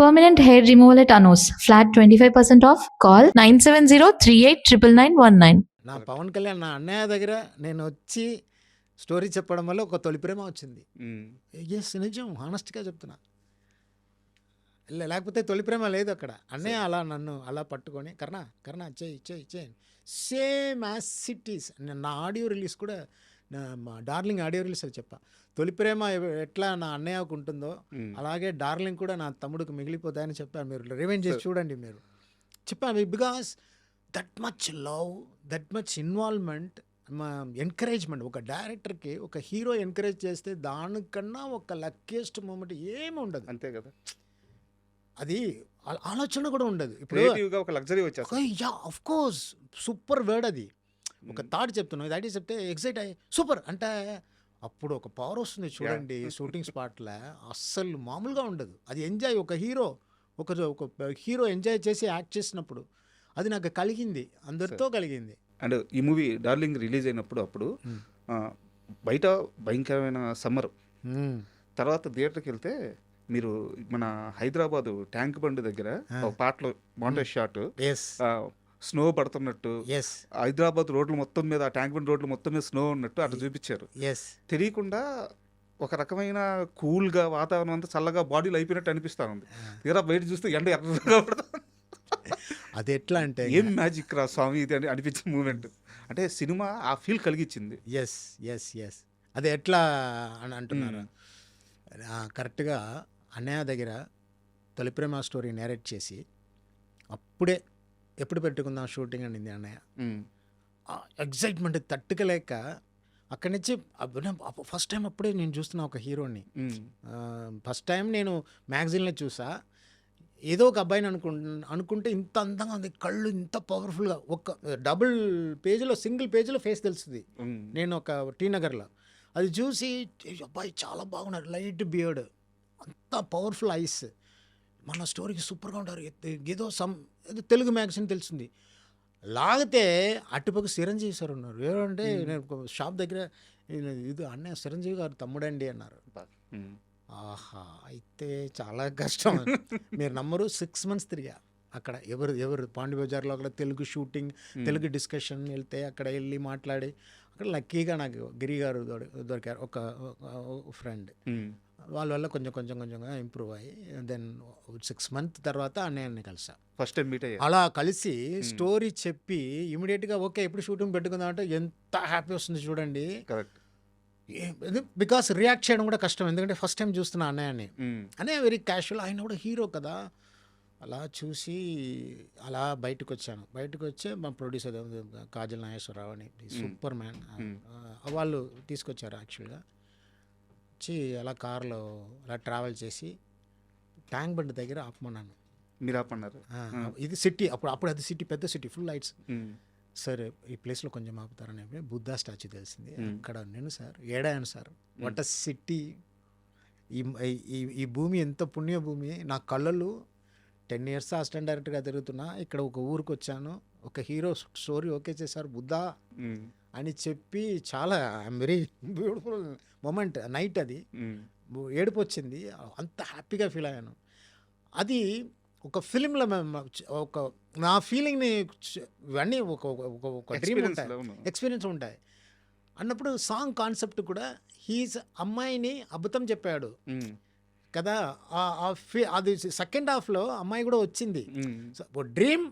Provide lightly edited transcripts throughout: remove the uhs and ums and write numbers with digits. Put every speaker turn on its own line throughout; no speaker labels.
Permanent hair removal at Anos. Flat 25% off. Call 970-389919.
నా పవన్ కళ్యాణ్ నా అన్నయ్య దగ్గర నేను వచ్చి స్టోరీ చెప్పడం వల్ల ఒక తొలి ప్రేమ వచ్చింది. ఎస్ నిజం, హానెస్ట్గా చెప్తున్నా. లేకపోతే తొలి ప్రేమ లేదు అక్కడ. అన్నయ్య అలా నన్ను అలా పట్టుకొని కర్ణ చేయి సేమ్ యాజ్ సిటీస్. నా ఆడియో రిలీజ్ కూడా మా డార్లింగ్ ఆడియో రిలీజ్ అది చెప్పా. తొలి ప్రేమ ఎట్లా నా అన్నయ్యకు ఉంటుందో అలాగే డార్లింగ్ కూడా నా తమ్ముడికి మిగిలిపోతాయని చెప్పాను. మీరు రివైండ్ చేసి చూడండి. మీరు చెప్పాను because that much love, that much involvement, encouragement. ఒక డైరెక్టర్కి ఒక హీరో ఎంకరేజ్ చేస్తే దానికన్నా ఒక లక్కీయెస్ట్ మూమెంట్ ఏమి ఉండదు.
అంతే కదా,
అది ఆలోచన కూడా ఉండదు. ఇప్పుడు
ఒక లగ్జరీ వచ్చేస్తుంది.
Yeah of course, super word అది. ఒక థాట్ చెప్తున్నావు, ఇది ఐడియా చెప్తే ఎగ్జైట్ అయ్యి సూపర్ అంటే అప్పుడు ఒక పవర్ వస్తుంది చూడండి. షూటింగ్ స్పాట్లో అస్సలు మామూలుగా ఉండదు. అది ఎంజాయ్, ఒక హీరో ఎంజాయ్ చేసి యాక్ట్ చేసినప్పుడు అది నాకు కలిగింది, అందరితో కలిగింది.
అండ్ ఈ మూవీ డార్లింగ్ రిలీజ్ అయినప్పుడు అప్పుడు బయట భయంకరమైన సమ్మర్, తర్వాత థియేటర్కి వెళ్తే మీరు మన హైదరాబాద్ ట్యాంక్ బండ్ దగ్గర ఒక పాటలో బాగుంటే షాట్, స్నో పడుతున్నట్టు, హైదరాబాద్ రోడ్లు మొత్తం మీద, ట్యాంక్ బండ్ రోడ్లు మొత్తం మీద స్నో ఉన్నట్టు అట్లా చూపించారు. తెలియకుండా ఒక రకమైన కూల్గా వాతావరణం అంతా చల్లగా బాడీలో అయిపోయినట్టు అనిపిస్తూ ఉంది. తీరా బయట చూస్తే ఎండ ఎర్రగా పడుతుంది.
అది ఎట్లా అంటే
ఏం మ్యాజిక్ రా స్వామి ఇది అని అనిపించిన మూమెంట్. అంటే సినిమా ఆ ఫీల్ కలిగించింది.
ఎస్ అది ఎట్లా అని అంటున్నారు. కరెక్ట్గా అన్నయ్య దగ్గర తొలి ప్రేమ స్టోరీ నేరేట్ చేసి అప్పుడే ఎప్పుడు పెట్టుకుందాం షూటింగ్ అనింది అన్నయ్య. ఎగ్జైట్మెంట్ తట్టుకలేక అక్కడి నుంచి ఫస్ట్ టైం అప్పుడే నేను చూస్తున్నా ఒక హీరోని. ఫస్ట్ టైం నేను మ్యాగజైన్లో చూసా. ఏదో ఒక అబ్బాయిని అనుకుంటే ఇంత అందంగా ఉంది, కళ్ళు ఇంత పవర్ఫుల్గా, ఒక డబుల్ పేజీలో సింగిల్ పేజీలో ఫేస్ తెలుస్తుంది. నేను ఒక టీ నగర్లో అది చూసి అబ్బాయి చాలా బాగున్నారు, లైట్ బియర్డ్, అంత పవర్ఫుల్ ఐస్, మన స్టోరీకి సూపర్గా ఉంటారు. ఏదో తెలుగు మ్యాగజైన్ తెలిసింది. లాగితే అటుపక్క చిరంజీవి సార్ ఉన్నారు. ఏమంటే నేను షాప్ దగ్గర ఇది అన్నయ్య చిరంజీవి గారు తమ్ముడండి అన్నారు. ఆహా, అయితే చాలా కష్టం. మీరు నమ్మరు, 6 months తిరిగా అక్కడ. ఎవరు పాండి బజార్లో అక్కడ తెలుగు షూటింగ్, తెలుగు డిస్కషన్ వెళ్తే అక్కడ వెళ్ళి మాట్లాడి అక్కడ లక్కీగా నాకు గిరి గారు దొరికారు, ఒక ఫ్రెండ్. వాళ్ళ వల్ల కొంచెంగా ఇంప్రూవ్ అయ్యి దెన్ 6 months తర్వాత అన్నయ్యని కలిసా.
ఫస్ట్ టైం మీట్ అయ్యా.
అలా కలిసి స్టోరీ చెప్పి ఇమీడియట్గా ఓకే ఎప్పుడు షూటింగ్ పెట్టుకుందాం అంటే ఎంత హ్యాపీ వస్తుంది చూడండి.
కరెక్ట్.
బికాస్ రియాక్ట్ చేయడం కూడా కష్టం, ఎందుకంటే ఫస్ట్ టైం చూస్తున్నా అన్నయ్యని. అన్నయ్య వెరీ క్యాషువల్, ఆయన కూడా హీరో కదా. అలా చూసి అలా బయటకు వచ్చి మా ప్రొడ్యూసర్ కాజల్ నాగేశ్వరరావు అని సూపర్ మ్యాన్, వాళ్ళు తీసుకొచ్చారు యాక్చువల్గా. వచ్చి అలా కార్లో అలా ట్రావెల్ చేసి ట్యాంక్ బండ్ దగ్గర ఆపమన్నాను.
మీరు ఆపమన్నారు?
ఇది సిటీ, అప్పుడు అది సిటీ, పెద్ద సిటీ, ఫుల్ లైట్స్. సార్ ఈ ప్లేస్లో కొంచెం ఆపుతారని బుద్ధా స్టాచ్యూ తెలిసింది. అక్కడ నేను సార్ ఏడాను సార్, వాట్ అ సిటీ. ఈ భూమి ఎంత పుణ్య భూమి. నా కళ్ళలు 10 years అసిస్టెంట్ డైరెక్టర్గా తిరుగుతున్నా, ఇక్కడ ఒక ఊరికి వచ్చాను, ఒక హీరో స్టోరీ ఓకే చేశారు బుద్ధా అని చెప్పి చాలా I'm very beautiful moment. Night అది ఏడుపు వచ్చింది, అంత హ్యాపీగా ఫీల్ అయ్యాను. అది ఒక ఫిలింలో ఒక నా ఫీలింగ్ని ఇవన్నీ ఒక డ్రీమ్ ఉంటాయి, ఎక్స్పీరియన్స్ ఉంటాయి అన్నప్పుడు. సాంగ్ కాన్సెప్ట్ కూడా హీజ్ అమ్మాయిని అబద్ధం చెప్పాడు కదా, అది సెకండ్ హాఫ్లో అమ్మాయి కూడా వచ్చింది. డ్రీమ్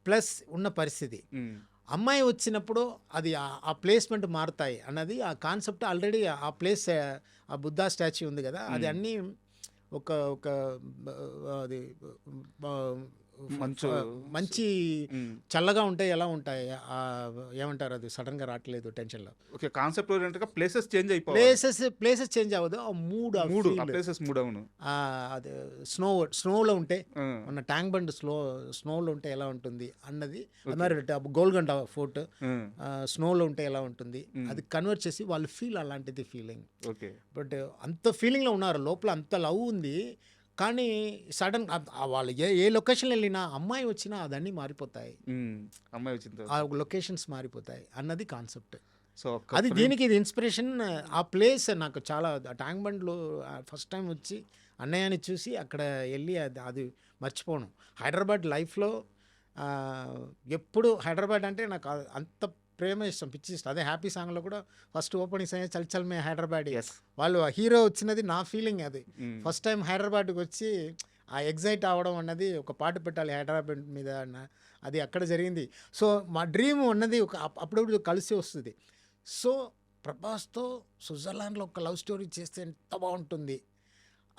ప్లస్ ఉన్న పరిస్థితి, అమ్మాయి వచ్చినప్పుడు అది ఆ ప్లేస్మెంట్ మారుతాయి అన్నది ఆ కాన్సెప్ట్. ఆల్రెడీ ఆ ప్లేస్, ఆ బుద్ధా స్టాచ్యూ ఉంది కదా, అది అన్నీ ఒక అది మంచి చల్లగా ఉంటాయి. ఎలా ఉంటాయి ఏమంటారు, అది సడన్ గా రావట్లేదు టెన్షన్లో.
ఓకే, కాన్సెప్ట్ ఓరియంటెడ్ గా ప్లేసెస్ చేంజ్ అయిపోయి,
ప్లేసెస్ చేంజ్ అవ్వదు, ఆ మూడ్
ప్లేసెస్ మూడ్. అవును,
అది స్నోలో ఉంటే మన ట్యాంక్ బండ్ స్నోలో ఉంటే ఎలా ఉంటుంది అన్నది. గోల్కొండ ఫోర్ట్ స్నోలో ఉంటే ఎలా ఉంటుంది అది కన్వర్ట్ చేసి వాళ్ళు ఫీల్, అలాంటిది ఫీలింగ్.
ఓకే, బట్
అంత ఫీలింగ్లో ఉన్నారు, లోపల అంత లవ్ ఉంది. కానీ సడన్ వాళ్ళు ఏ లొకేషన్ వెళ్ళినా అమ్మాయి వచ్చినా అదన్నీ మారిపోతాయి,
అమ్మాయి వచ్చింది
ఆ లొకేషన్స్ మారిపోతాయి అన్నది కాన్సెప్ట్.
సో
అది దీనికి ఇది ఇన్స్పిరేషన్. ఆ ప్లేస్ నాకు చాలా, ట్యాంక్ బండ్లో ఫస్ట్ టైం వచ్చి అన్నయ్యని చూసి అక్కడ వెళ్ళి అది మర్చిపోను. హైదరాబాద్ లైఫ్లో ఎప్పుడు హైదరాబాద్ అంటే నాకు అంత ప్రేమ ఇష్టం, పిచ్చి ఇష్టం. అదే హ్యాపీ సాంగ్లో కూడా ఫస్ట్ ఓపెనింగ్ సాంగ్ చల్ చల్ మే హైదరాబాద్. వాళ్ళు హీరో వచ్చినది నా ఫీలింగ్ అది. ఫస్ట్ టైం హైదరాబాద్కి వచ్చి ఆ ఎగ్జైట్ అవ్వడం అన్నది, ఒక పాట పెట్టాలి హైదరాబాద్ మీద అది అక్కడ జరిగింది. సో మా డ్రీమ్ ఉన్నది అప్పుడప్పుడు కలిసి వస్తుంది. సో ప్రభాస్తో స్విట్జర్లాండ్లో ఒక లవ్ స్టోరీ చేస్తే ఎంత బాగుంటుంది,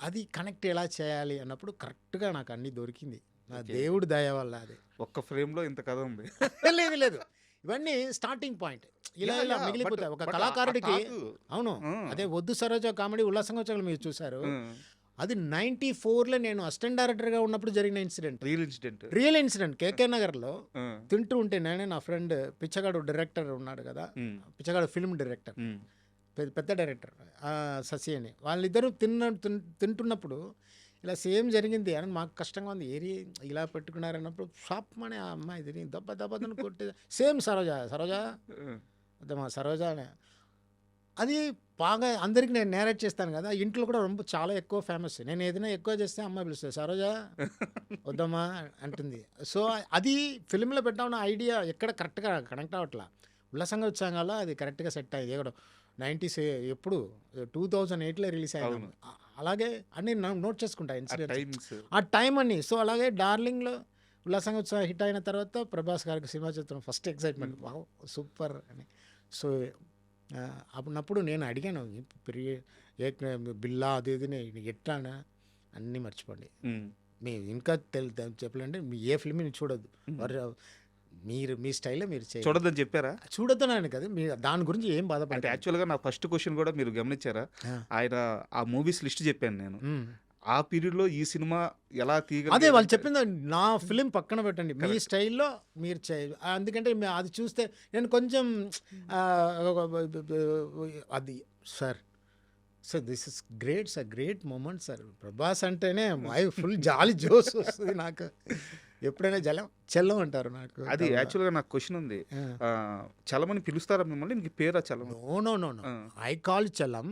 అది కనెక్ట్ ఎలా చేయాలి అన్నప్పుడు కరెక్ట్గా నాకు అన్నీ దొరికింది. నా దేవుడి దయ వల్ల. అది
ఒక్క ఫ్రేమ్లో ఇంత కథ ఉంది.
లేదు లేదు, ఇవన్నీ స్టార్టింగ్ పాయింట్, ఇలా ఇలా మిగిలిపోతాయి ఒక కళాకారుడికి. అవును, అదే వద్దు సరోజ కామెడీ ఉల్లాసంగా వచ్చాక మీరు చూసారు. అది 94లో నేను అసిస్టెంట్ డైరెక్టర్గా ఉన్నప్పుడు జరిగిన ఇన్సిడెంట్, రియల్ ఇన్సిడెంట్. కేకే నగర్లో తింటూ ఉంటే నేను, నా ఫ్రెండ్ పిచ్చగాడు డైరెక్టర్ ఉన్నాడు కదా, పిచ్చగాడు ఫిల్మ్ డైరెక్టర్, పెద్ద డైరెక్టర్ శశి అని, వాళ్ళిద్దరూ తింటున్నప్పుడు ఇలా సేమ్ జరిగింది అని మాకు కష్టంగా ఉంది. ఏరి ఇలా పెట్టుకున్నారన్నప్పుడు షాప్ అనే ఆ అమ్మాయి తిరిగి దెబ్బని కొట్టే సేమ్ సరోజ వద్దమ్మా సరోజ అని. అది బాగా అందరికీ నేను నేరేట్ చేస్తాను కదా, ఇంట్లో కూడా చాలా ఎక్కువ ఫేమస్. నేను ఏదైనా ఎక్కువ చేస్తే అమ్మాయి పిలుస్తుంది సరోజ వద్దమ్మా అంటుంది. సో అది ఫిల్మ్లో పెట్టామన్న ఐడియా ఎక్కడ కరెక్ట్గా కనెక్ట్ అవ్వట్లా. ఉల్లాసంగా వచ్చాక అది కరెక్ట్గా సెట్ అయ్యింది. ఎక్కడ 90s ఎప్పుడు 2008లో రిలీజ్ అయ్యాను. అలాగే అన్నీ నోట్ చేసుకుంటా ఇన్సిడెంట్స్ ఆ టైం అన్ని. సో అలాగే డార్లింగ్లో ఉల్లాసంగా వచ్చా హిట్ అయిన తర్వాత ప్రభాస్ గారికి సినిమా చిత్రం ఫస్ట్ ఎక్సైట్మెంట్, వావ్ సూపర్ అని. సో అప్పుడప్పుడు నేను అడిగాను బిల్లా అది ఇది ఎట్లానా అన్నీ మర్చిపోండి. మీ ఇంకా చెప్పాలంటే మీ ఏ ఫిల్మ్ చూడొద్దు, మీరు మీ స్టైల్లో మీరు
చూడొద్దని చెప్పారా?
చూడొద్దన్నాను కదా, మీరు దాని గురించి ఏం బాధపడండి.
యాక్చువల్గా నా ఫస్ట్ క్వశ్చన్ కూడా మీరు గమనించారా, ఆయన ఆ మూవీస్ లిస్ట్ చెప్పాను నేను, ఆ పీరియడ్లో ఈ సినిమా ఎలా తీయగల,
అదే వాళ్ళు చెప్పింది. నా ఫిలిం పక్కన పెట్టండి, మీ స్టైల్లో మీరు చేయాలి. ఎందుకంటే అది చూస్తే నేను కొంచెం అది sir this is great sir, great moment sir. Prabhas అంటేనే ఫుల్ జాలి జోస్ వస్తుంది నాకు. ఎప్పుడైనా చల్లం అంటారు నాకు.
అది యాక్చువల్గా నాకు క్వశ్చన్ ఉంది, చలమని పిలుస్తారా మిమ్మల్ని? మీకు పేరా Chalam?
No I call Chalam,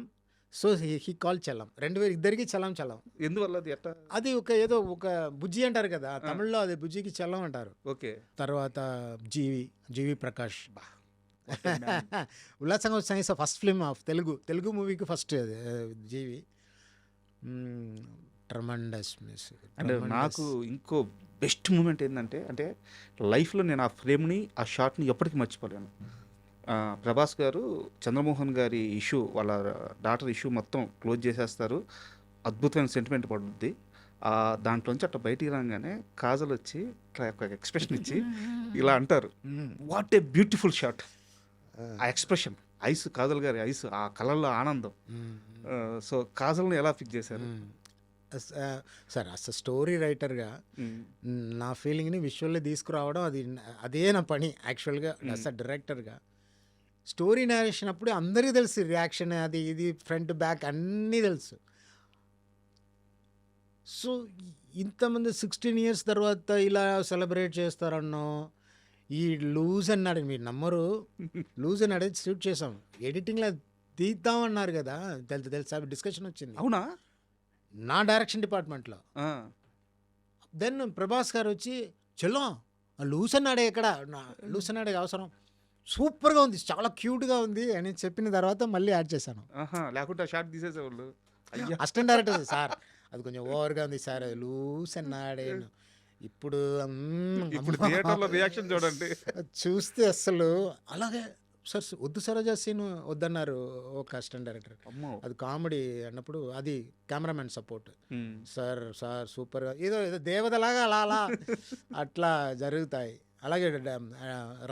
so he call Chalam. ఇద్దరికి చలం.
ఎందువల్ల అది ఎట్లా?
అది ఏదో ఒక బుజ్జి అంటారు కదా తమిళ్లో, అది బుజ్జికి చలం అంటారు.
ఓకే.
తర్వాత జీవి ప్రకాష్ ఉల్లాసంగా వచ్చాయి ఫస్ట్ ఫిల్మ్ ఆఫ్ తెలుగు మూవీకి ఫస్ట్ జీవి. Tremendous music.
అంటే నాకు ఇంకో బెస్ట్ మూమెంట్ ఏంటంటే, అంటే లైఫ్లో నేను ఆ ఫ్రేమ్ని, ఆ షాట్ని ఎప్పటికీ మర్చిపోలేను. ప్రభాస్ గారు చంద్రమోహన్ గారి ఇష్యూ, వాళ్ళ డాటర్ ఇష్యూ మొత్తం క్లోజ్ చేసేస్తారు, అద్భుతమైన సెంటిమెంట్ పడుద్ది. దాంట్లోంచి అట్లా బయటికి రాగానే కాజల్ వచ్చి ఒక ఎక్స్ప్రెషన్ ఇచ్చి ఇలా అంటారు, వాట్ ఏ బ్యూటిఫుల్ షాట్. ఆ ఎక్స్ప్రెషన్, ఐస్, కాజల్ గారి ఐస్, ఆ కలర్లో ఆనందం. సో కాజల్ని ఎలా ఫిక్స్ చేశారు
సార్? అసలు స్టోరీ రైటర్గా నా ఫీలింగ్ని విజువల్లీ తీసుకురావడం అదే నా పని యాక్చువల్గా. అసలు డైరెక్టర్గా స్టోరీ నేరేషన్ అప్పుడు అందరికీ తెలుసు రియాక్షన్, అది ఇది ఫ్రంట్ బ్యాక్ అన్నీ తెలుసు. సో ఇంతమంది 16 years తర్వాత ఇలా సెలబ్రేట్ చేస్తారన్నో, ఈ లూజ్ అన్నాడు, మీరు నమ్మరు, లూజ్ అన్నాడు షూట్ చేసాం, ఎడిటింగ్లో తీద్దామన్నారు కదా, తెలుసా డిస్కషన్ వచ్చింది.
అవునా?
నా డైరెక్షన్ డిపార్ట్మెంట్లో. దెన్ ప్రభాస్ గారు వచ్చి చలో లూస్ అన్నాడే, ఎక్కడ లూస్ అన్నాడే అవసరం, సూపర్గా ఉంది, చాలా క్యూట్గా ఉంది అని చెప్పిన తర్వాత మళ్ళీ యాడ్ చేశాను.
లేకుంటే షాట్ తీసేసేవాళ్ళు.
అసిస్టెంట్ డైరెక్టర్ సార్ అది కొంచెం ఓవర్గా ఉంది సార్, లూస్ అన్నాడే. ఇప్పుడు
రియాక్షన్ చూడండి,
చూస్తే అసలు అలాగే సార్ వద్దు సరోజా సీన్ వద్దన్నారు ఒక అసిస్టెంట్ డైరెక్టర్. అది కామెడీ అన్నప్పుడు అది కెమెరామెన్ సపోర్ట్, సార్ సూపర్గా ఏదో దేవతలాగా అలా అట్లా జరుగుతాయి. అలాగే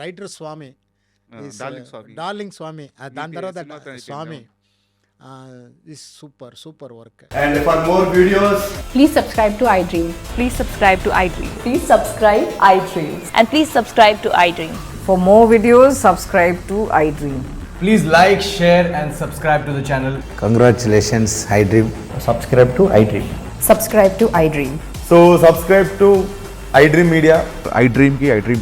రైటర్ స్వామి, డార్లింగ్ స్వామి, దాని తర్వాత Swami, super work.
And for more videos,
please subscribe to iDream.
Please subscribe to iDream.
Please subscribe iDream.
And please subscribe to iDream.
For more videos, subscribe to iDream.
please like, share and subscribe to the channel.
Congratulations, iDream.
Subscribe to iDream.
Subscribe to iDream.
So subscribe to iDream Media.
iDream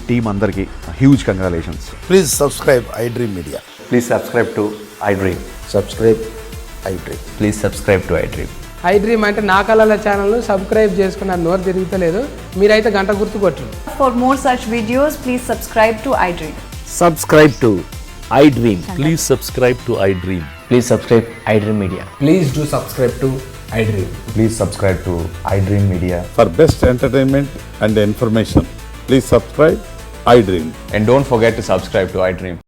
team andarki huge congratulations.
Please subscribe iDream Media.
Please subscribe to iDream.
Subscribe iDream.
Please subscribe to iDream.
I dream అంటే నా కళల ఛానల్ను subscribe చేసుకున్న నోరు తిరుగుతలేదు. మీరైతే గంట గుర్తు కొట్టండి.
For more such videos, please subscribe to iDream.
Subscribe to iDream. Please subscribe to iDream.
Please subscribe iDream Media.
Please do subscribe to iDream.
Please subscribe to iDream Media.
For best entertainment and information, please subscribe iDream.
And don't forget to subscribe to iDream.